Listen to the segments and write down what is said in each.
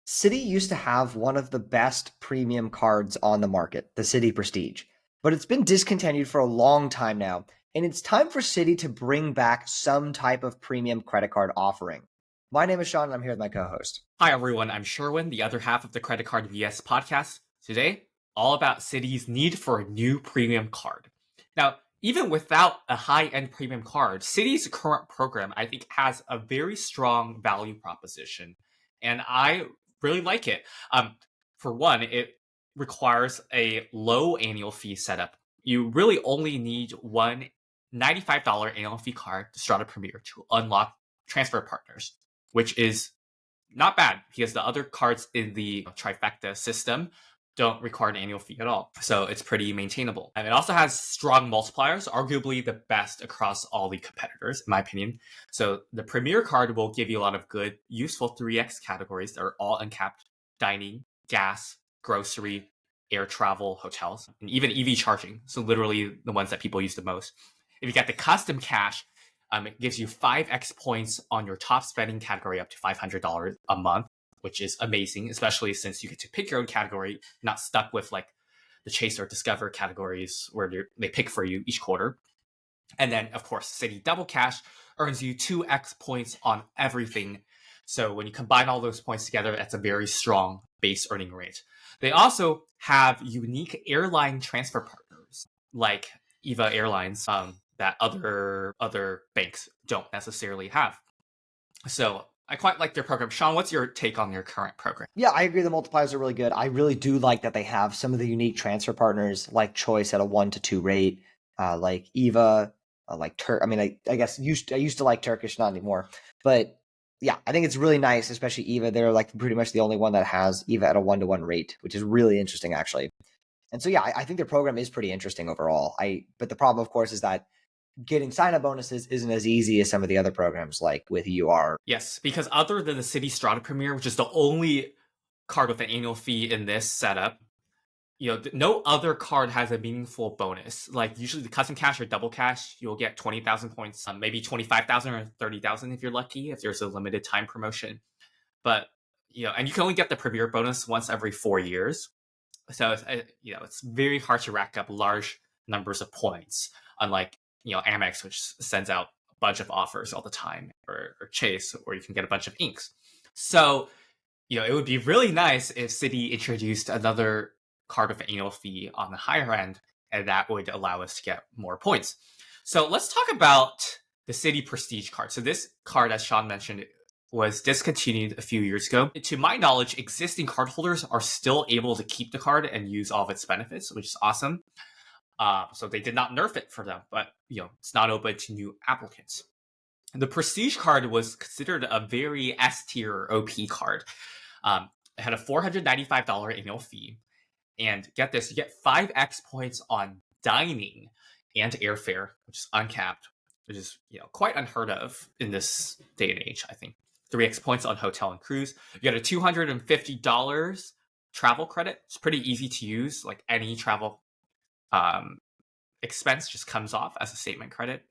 Citi used to have one of the best premium cards on the market, the Citi Prestige, but it's been discontinued for a long time now, and it's time for Citi to bring back some type of premium credit card offering. My name is Sean, and I'm here with my co-host. Hi everyone, I'm Sherwin, the other half of the Credit Card VS podcast. Today, all about Citi's need for a new premium card. Now, even without a high-end premium card, Citi's current program, I think, has a very strong value proposition, and I really like it. For one, it requires a low annual fee setup. You really only need one $95 annual fee card to start a Premier to unlock transfer partners, which is not bad because the other cards in the trifecta system don't require an annual fee at all. So it's pretty maintainable. And it also has strong multipliers, arguably the best across all the competitors, in my opinion. So the Premier card will give you a lot of good, useful 3x categories that are all uncapped: dining, gas, grocery, air travel, hotels, and even EV charging. So literally the ones that people use the most. If you get the custom cash, it gives you 5x points on your top spending category up to $500 a month, which is amazing, especially since you get to pick your own category, not stuck with like the Chase or Discover categories where they pick for you each quarter. And then, of course, Citi Double Cash earns you 2x points on everything. So when you combine all those points together, that's a very strong base earning rate. They also have unique airline transfer partners like EVA Airlines, that other banks don't necessarily have. So I quite like their program. Sean, what's your take on their current program? Yeah, I agree. The multipliers are really good. I really do like that they have some of the unique transfer partners, like Choice at a 1-2 rate, like Eva, like Turk. I mean, I guess I used to like Turkish, not anymore, but yeah, I think it's really nice, especially Eva. They're like pretty much the only one that has Eva at a 1-1 rate, which is really interesting, actually. And so, yeah, I think their program is pretty interesting overall. But the problem, of course, is that getting sign-up bonuses isn't as easy as some of the other programs, like with UR. Yes, because other than the Citi Strata Premier, which is the only card with an annual fee in this setup, no other card has a meaningful bonus. Like usually the custom cash or double cash, you'll get 20,000 points, maybe 25,000 or 30,000 if you're lucky, if there's a limited time promotion. But, and you can only get the Premier bonus once every 4 years. So, it's very hard to rack up large numbers of points, unlike, Amex, which sends out a bunch of offers all the time, or Chase, or you can get a bunch of inks. So, it would be really nice if Citi introduced another card with an annual fee on the higher end, and that would allow us to get more points. So let's talk about the Citi Prestige card. So this card, as Sean mentioned, was discontinued a few years ago. To my knowledge, existing cardholders are still able to keep the card and use all of its benefits, which is awesome. So they did not nerf it for them, but it's not open to new applicants. The Prestige card was considered a very S tier OP card. It had a $495 annual fee, and get this, you get 5x points on dining and airfare, which is uncapped, which is quite unheard of in this day and age. I think 3x points on hotel and cruise. You get a $250 travel credit. It's pretty easy to use. Like any travel expense just comes off as a statement credit,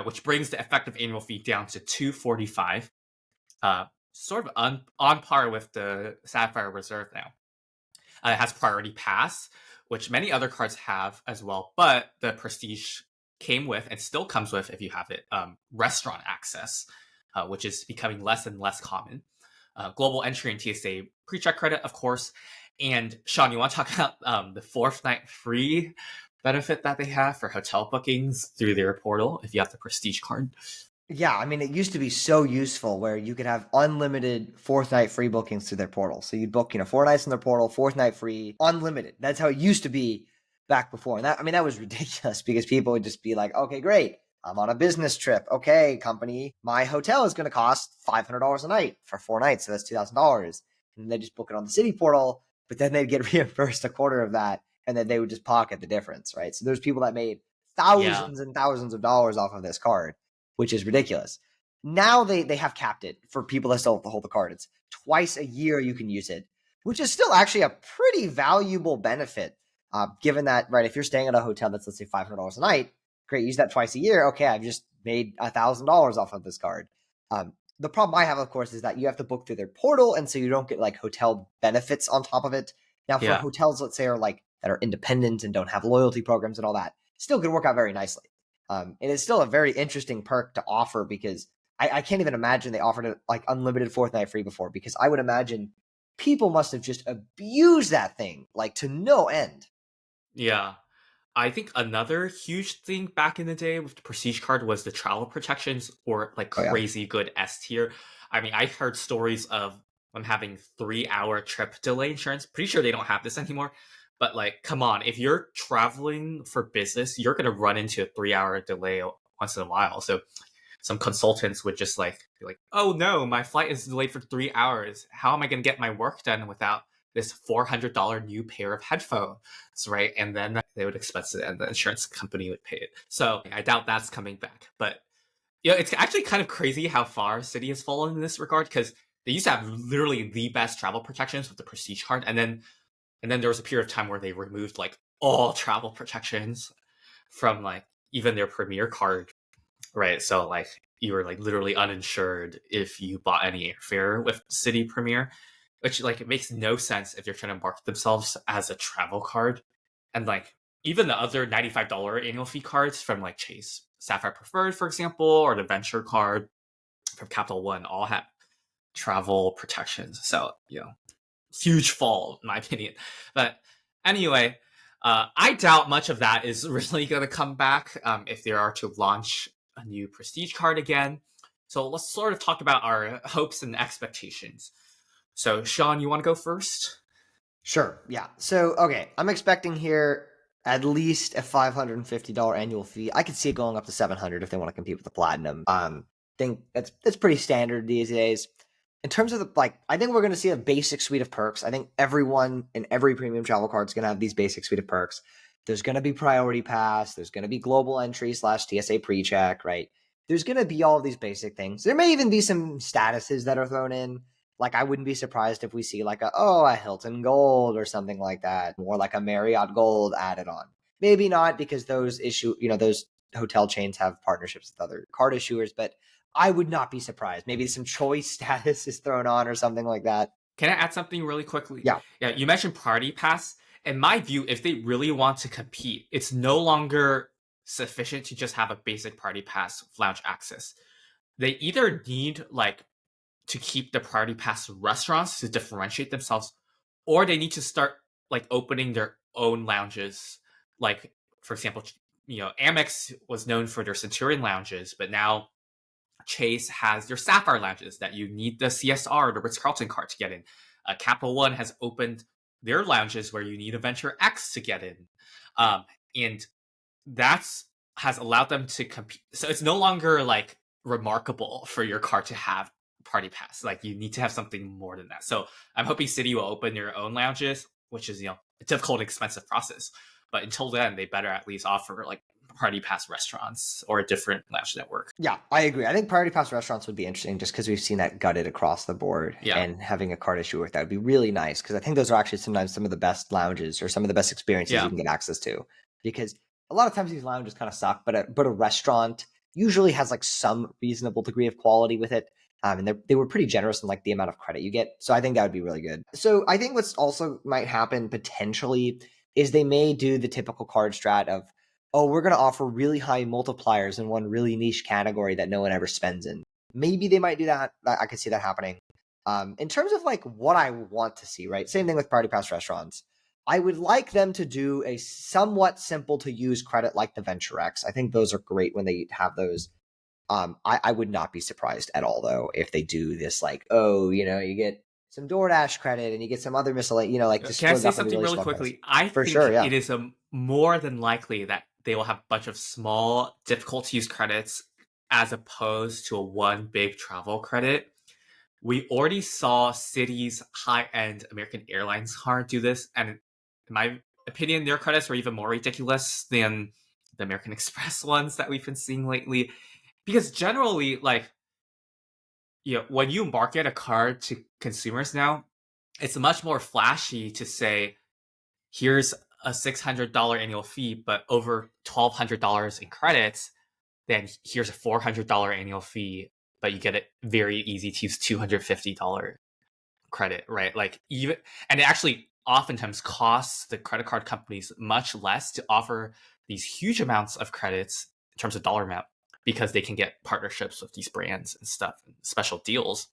which brings the effective annual fee down to $245. Sort of on par with the Sapphire Reserve now. It has priority pass, which many other cards have as well, but the Prestige came with, and still comes with if you have it, restaurant access, which is becoming less and less common. Global entry and TSA pre-check credit, of course. And Sean, you want to talk about the fourth night free benefit that they have for hotel bookings through their portal if you have the Prestige card? Yeah, I mean, it used to be so useful where you could have unlimited fourth night free bookings through their portal. So you'd book, 4 nights in their portal, fourth night free, unlimited. That's how it used to be back before. And that was ridiculous because people would just be like, okay, great. I'm on a business trip. Okay, company, my hotel is going to cost $500 a night for 4 nights. So that's $2,000. And they just book it on the Citi portal, but then they'd get reimbursed a quarter of that. And then they would just pocket the difference, right? So there's people that made thousands and thousands of dollars off of this card, which is ridiculous. Now they have capped it for people that still have to hold the card. It's twice a year you can use it, which is still actually a pretty valuable benefit, given that, right, if you're staying at a hotel that's, let's say, $500 a night, great, use that twice a year. Okay, I've just made $1,000 off of this card. The problem I have, of course, is that you have to book through their portal, and so you don't get like hotel benefits on top of it. Now, for Yeah. hotels, let's say, are like that are independent and don't have loyalty programs and all that, still could work out very nicely. And it's still a very interesting perk to offer because I can't even imagine they offered it like unlimited fourth night free before, because I would imagine people must have just abused that thing like to no end. Yeah. I think another huge thing back in the day with the Prestige card was the travel protections or like Oh yeah. crazy good S tier. I mean, I heard stories of them having 3 hour trip delay insurance. Pretty sure they don't have this anymore. But like, come on, if you're traveling for business, you're gonna run into a 3 hour delay once in a while. So some consultants would just like be like, "Oh no, my flight is delayed for 3 hours. How am I going to get my work done without this $400 new pair of headphones?" Right? And then they would expense it, and the insurance company would pay it. So I doubt that's coming back. But yeah, it's actually kind of crazy how far Citi has fallen in this regard because they used to have literally the best travel protections with the Prestige card, and then there was a period of time where they removed like all travel protections from like even their Premier card, right? So like you were like literally uninsured if you bought any airfare with City Premier, which like it makes no sense if they're trying to market themselves as a travel card. And like even the other $95 annual fee cards from like Chase Sapphire Preferred, for example, or the Venture card from Capital One all have travel protections. So, huge fall in my opinion. But anyway, I doubt much of that is really going to come back if they are to launch a new Prestige card again. So let's sort of talk about our hopes and expectations. So Sean, you want to go first? Sure. Yeah. So, okay, I'm expecting here at least a $550 annual fee. I could see it going up to 700 if they want to compete with the platinum. Think that's pretty standard these days. In terms of the like, I think we're going to see a basic suite of perks. I think everyone in every premium travel card is going to have these basic suite of perks. There's going to be priority pass. There's going to be global entry / TSA pre-check. Right. There's going to be all these basic things. There may even be some statuses that are thrown in. Like, I wouldn't be surprised if we see like a Hilton Gold or something like that, or like a Marriott Gold added on. Maybe not, because those hotel chains have partnerships with other card issuers, but I would not be surprised. Maybe some choice status is thrown on or something like that. Can I add something really quickly? Yeah. Yeah, you mentioned Party Pass. In my view, if they really want to compete, it's no longer sufficient to just have a basic Party Pass lounge access. They either need like to keep the Party Pass restaurants to differentiate themselves, or they need to start like opening their own lounges. Like, for example, Amex was known for their Centurion lounges, but now Chase has their Sapphire lounges that you need the CSR, the Ritz Carlton card to get in. Capital One has opened their lounges where you need a Venture X to get in, and that's has allowed them to compete. So it's no longer like remarkable for your card to have Party Pass. Like you need to have something more than that. So I'm hoping City will open their own lounges, which is a difficult, expensive process. But until then, they better at least offer like Party Pass restaurants or a different lounge network. Yeah, I agree. I think priority pass restaurants would be interesting just because we've seen that gutted across the board. Yeah. And having a card issue with that would be really nice, because I think those are actually sometimes some of the best lounges or some of the best experiences Yeah. you can get access to. Because a lot of times these lounges kind of suck, but a restaurant usually has like some reasonable degree of quality with it. And they were pretty generous in like the amount of credit you get. So I think that would be really good. So I think what's also might happen potentially is they may do the typical card strat of, oh, we're going to offer really high multipliers in one really niche category that no one ever spends in. Maybe they might do that. I could see that happening. In terms of like what I want to see, right? Same thing with Party Pass restaurants. I would like them to do a somewhat simple to use credit like the Venture X. I think those are great when they have those. I would not be surprised at all, though, if they do this like, oh, you get some DoorDash credit and you get some other miscellaneous, like just Can I split it say up into something really small credits. quickly? I For think sure, yeah. it is more than likely that they will have a bunch of small, difficult to use credits as opposed to a one big travel credit. We already saw Citi's high-end American Airlines card do this, and in my opinion, their credits were even more ridiculous than the American Express ones that we've been seeing lately. Because generally, like, when you market a card to consumers now, it's much more flashy to say, here's a $600 annual fee, but over $1,200 in credits, then here's a $400 annual fee but you get it very easy to use $250 credit, right? Like even, and it actually oftentimes costs the credit card companies much less to offer these huge amounts of credits in terms of dollar amount because they can get partnerships with these brands and stuff, and special deals,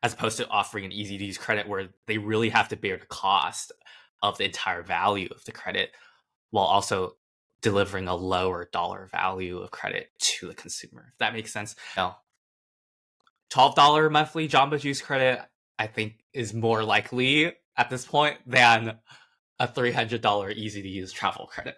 as opposed to offering an easy to use credit where they really have to bear the cost of the entire value of the credit while also delivering a lower dollar value of credit to the consumer. If that makes sense. No. $12 monthly Jamba Juice credit, I think, is more likely at this point than a $300 easy to use travel credit.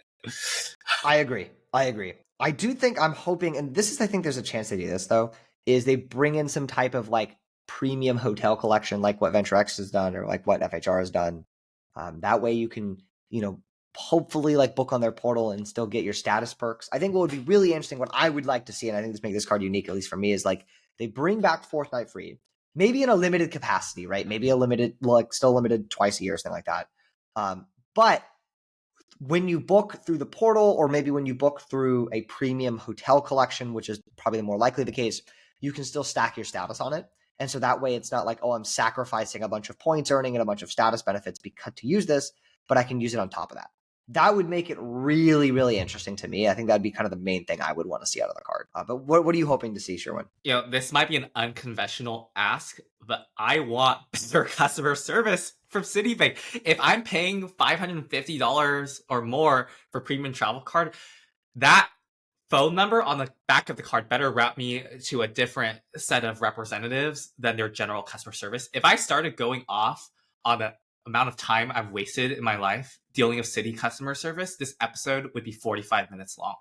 I agree. I do think, I'm hoping, and this is, I think there's a chance they do this though, is they bring in some type of like premium hotel collection, like what VentureX has done or like what FHR has done. That way you can, hopefully like book on their portal and still get your status perks. I think what would be really interesting, what I would like to see, and I think this makes this card unique, at least for me, is like they bring back fourth night free, maybe in a limited capacity, right? Maybe a limited, like still limited twice a year or something like that. But when you book through the portal, or maybe when you book through a premium hotel collection, which is probably the more likely the case, you can still stack your status on it. And so that way it's not like, oh, I'm sacrificing a bunch of points earning and a bunch of status benefits because to use this, but I can use it on top of that. That would make it really, really interesting to me. I think that'd be kind of the main thing I would want to see out of the card. But what are you hoping to see, Sherwin? This might be an unconventional ask, but I want better customer service from Citibank. If I'm paying $550 or more for premium travel card, that phone number on the back of the card better route me to a different set of representatives than their general customer service. If I started going off on the amount of time I've wasted in my life dealing with Citi customer service, this episode would be 45 minutes long.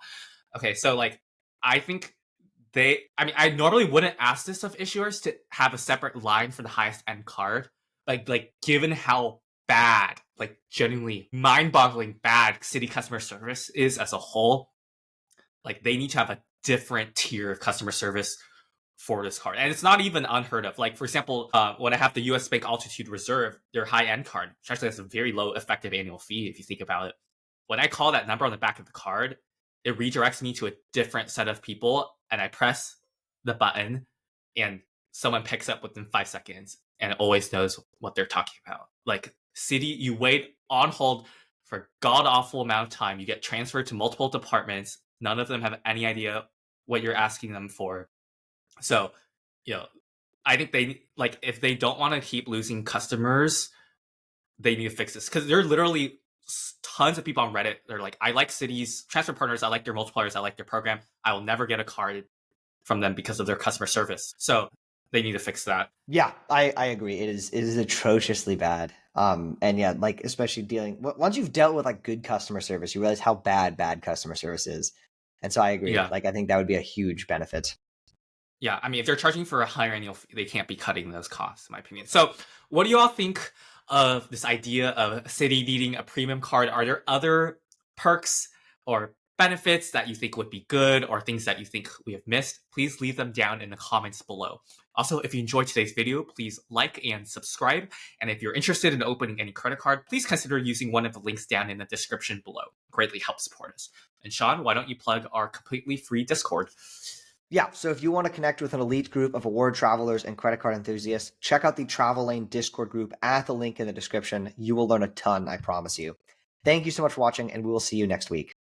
Okay, so like, I think I normally wouldn't ask this of issuers to have a separate line for the highest end card. Like given how bad, like genuinely mind-boggling bad Citi customer service is as a whole, like they need to have a different tier of customer service for this card. And it's not even unheard of. Like, for example, when I have the US Bank Altitude Reserve, their high-end card, which actually has a very low effective annual fee if you think about it. When I call that number on the back of the card, it redirects me to a different set of people, and I press the button, and someone picks up within 5 seconds and always knows what they're talking about. Like, Citi, you wait on hold for a god-awful amount of time. You get transferred to multiple departments. None of them have any idea what you're asking them for. So, I think they, like, if they don't want to keep losing customers, they need to fix this. Because there are literally tons of people on Reddit. They're like, I like Citi's transfer partners. I like their multipliers. I like their program. I will never get a card from them because of their customer service. So they need to fix that. Yeah, I agree. It is atrociously bad. And yeah, like especially once you've dealt with like good customer service, you realize how bad customer service is. And so I agree. Yeah. Like I think that would be a huge benefit. Yeah, I mean, if they're charging for a higher annual fee, they can't be cutting those costs, in my opinion. So what do you all think of this idea of Citi needing a premium card? Are there other perks or benefits that you think would be good, or things that you think we have missed? Please leave them down in the comments below. Also, if you enjoyed today's video, please like and subscribe. And if you're interested in opening any credit card, please consider using one of the links down in the description below. It greatly helps support us. And Sean, why don't you plug our completely free Discord? Yeah, so if you want to connect with an elite group of award travelers and credit card enthusiasts, check out the Travel Lane Discord group at the link in the description. You will learn a ton, I promise you. Thank you so much for watching, and we will see you next week.